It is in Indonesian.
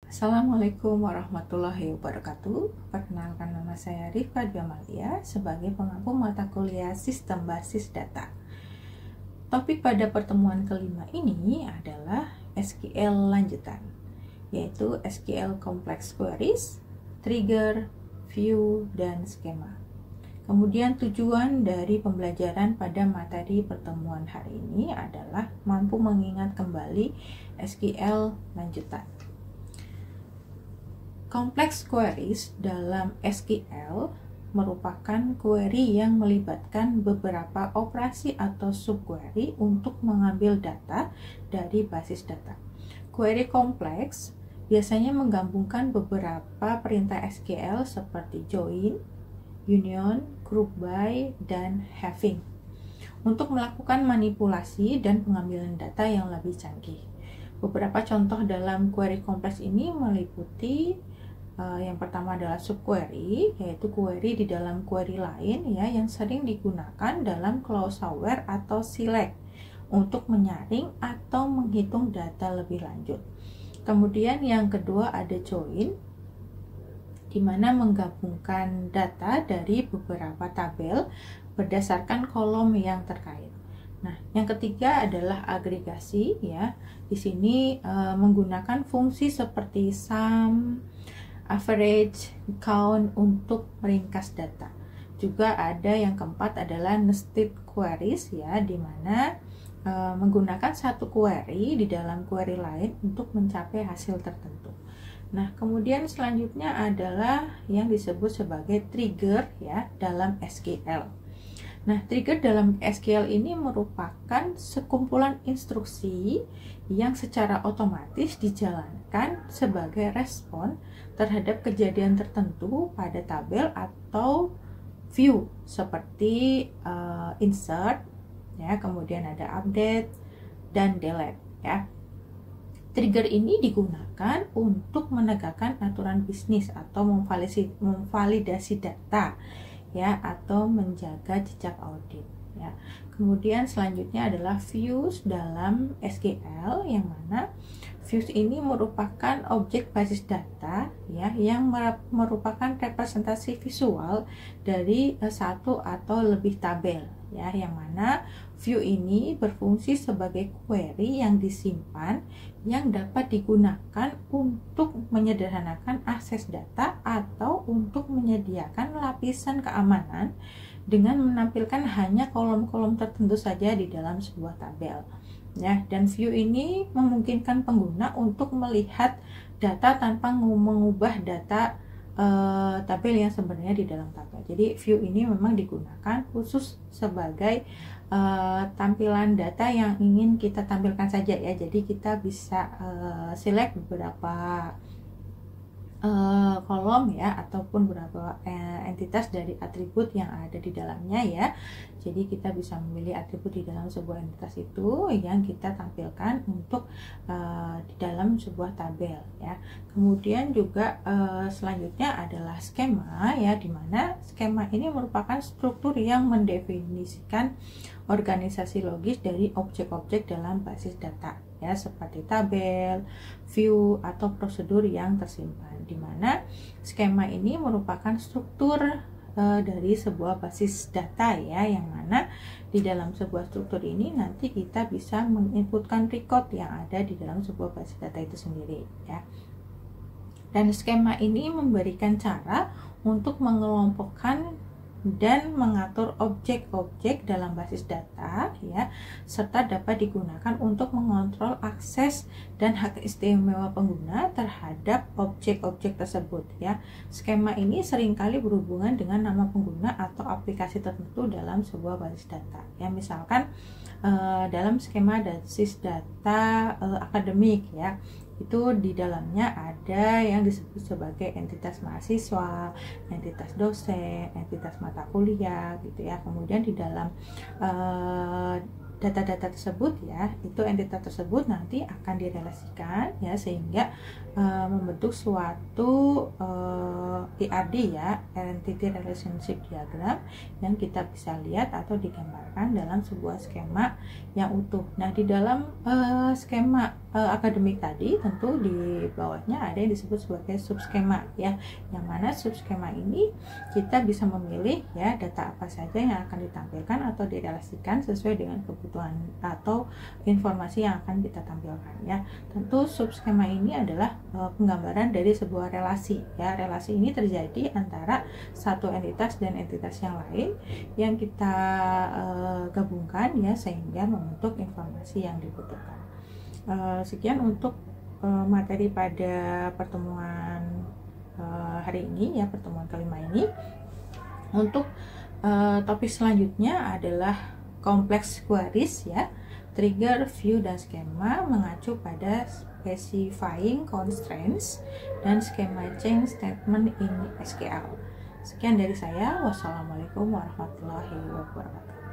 Assalamualaikum warahmatullahi wabarakatuh. Perkenalkan, nama saya Rifka Jamalia sebagai pengampu mata kuliah Sistem Basis Data. Topik pada pertemuan kelima ini adalah SQL lanjutan, yaitu SQL Complex Queries, Trigger, View, dan Skema. Kemudian tujuan dari pembelajaran pada materi pertemuan hari ini adalah mampu mengingat kembali SQL lanjutan. Complex queries dalam SQL merupakan query yang melibatkan beberapa operasi atau subquery untuk mengambil data dari basis data. Query kompleks biasanya menggabungkan beberapa perintah SQL seperti join, union, group by, dan having untuk melakukan manipulasi dan pengambilan data yang lebih canggih. Beberapa contoh dalam query kompleks ini meliputi yang pertama adalah subquery, yaitu query di dalam query lain ya yang sering digunakan dalam clause aware atau select untuk menyaring atau menghitung data lebih lanjut. Kemudian yang kedua ada join, di mana menggabungkan data dari beberapa tabel berdasarkan kolom yang terkait. Nah, yang ketiga adalah agregasi ya. Di sini menggunakan fungsi seperti sum, average, count untuk meringkas data. Juga ada yang keempat adalah nested queries ya, di mana menggunakan satu query di dalam query lain untuk mencapai hasil tertentu. Nah, kemudian selanjutnya adalah yang disebut sebagai trigger ya dalam SQL. Nah, trigger dalam SQL ini merupakan sekumpulan instruksi yang secara otomatis dijalankan sebagai respon terhadap kejadian tertentu pada tabel atau view seperti insert ya, kemudian ada update dan delete ya. Trigger ini digunakan untuk menegakkan aturan bisnis atau memvalidasi data ya, atau menjaga jejak audit ya. Kemudian selanjutnya adalah views dalam SQL, yang mana views ini merupakan objek basis data ya yang merupakan representasi visual dari satu atau lebih tabel ya, yang mana view ini berfungsi sebagai query yang disimpan yang dapat digunakan untuk menyederhanakan akses data atau untuk menyediakan lapisan keamanan dengan menampilkan hanya kolom-kolom tertentu saja di dalam sebuah tabel ya. Dan view ini memungkinkan pengguna untuk melihat data tanpa mengubah data tabel yang sebenarnya di dalam tabel. Jadi view ini memang digunakan khusus sebagai tampilan data yang ingin kita tampilkan saja ya. Jadi kita bisa select beberapa kolom ya, ataupun beberapa entitas dari atribut yang ada di dalamnya ya. Jadi kita bisa memilih atribut di dalam sebuah entitas itu yang kita tampilkan untuk di dalam sebuah tabel ya. Kemudian juga selanjutnya adalah skema ya, dimana skema ini merupakan struktur yang mendefinisikan organisasi logis dari objek-objek dalam basis data ya, seperti tabel, view, atau prosedur yang tersimpan, di mana skema ini merupakan struktur dari sebuah basis data ya, yang mana di dalam sebuah struktur ini nanti kita bisa menginputkan record yang ada di dalam sebuah basis data itu sendiri ya. Dan skema ini memberikan cara untuk mengelompokkan dan mengatur objek-objek dalam basis data ya, serta dapat digunakan untuk mengontrol akses dan hak istimewa pengguna terhadap objek-objek tersebut ya. Skema ini seringkali berhubungan dengan nama pengguna atau aplikasi tertentu dalam sebuah basis data ya. Misalkan dalam skema basis data akademik ya, itu di dalamnya ada yang disebut sebagai entitas mahasiswa, entitas dosen, entitas mata kuliah gitu ya. Kemudian di dalam data-data tersebut ya, itu entitas tersebut nanti akan direlasikan ya, sehingga membentuk suatu ERD ya, Entity Relationship Diagram, yang kita bisa lihat atau digambarkan dalam sebuah skema yang utuh. Nah, di dalam skema akademik tadi, tentu di bawahnya ada yang disebut sebagai subskema ya, yang mana subskema ini kita bisa memilih ya data apa saja yang akan ditampilkan atau direlasikan sesuai dengan kebutuhan atau informasi yang akan kita tampilkan ya. Tentu subskema ini adalah penggambaran dari sebuah relasi ya. Relasi ini terjadi antara satu entitas dan entitas yang lain yang kita gabungkan ya sehingga membentuk informasi yang dibutuhkan. Sekian untuk materi pada pertemuan hari ini ya, pertemuan kelima ini. Untuk topik selanjutnya adalah complex queries ya, trigger, view, dan skema mengacu pada specifying constraints dan schema change statement in SQL. Sekian dari saya. Wassalamualaikum warahmatullahi wabarakatuh.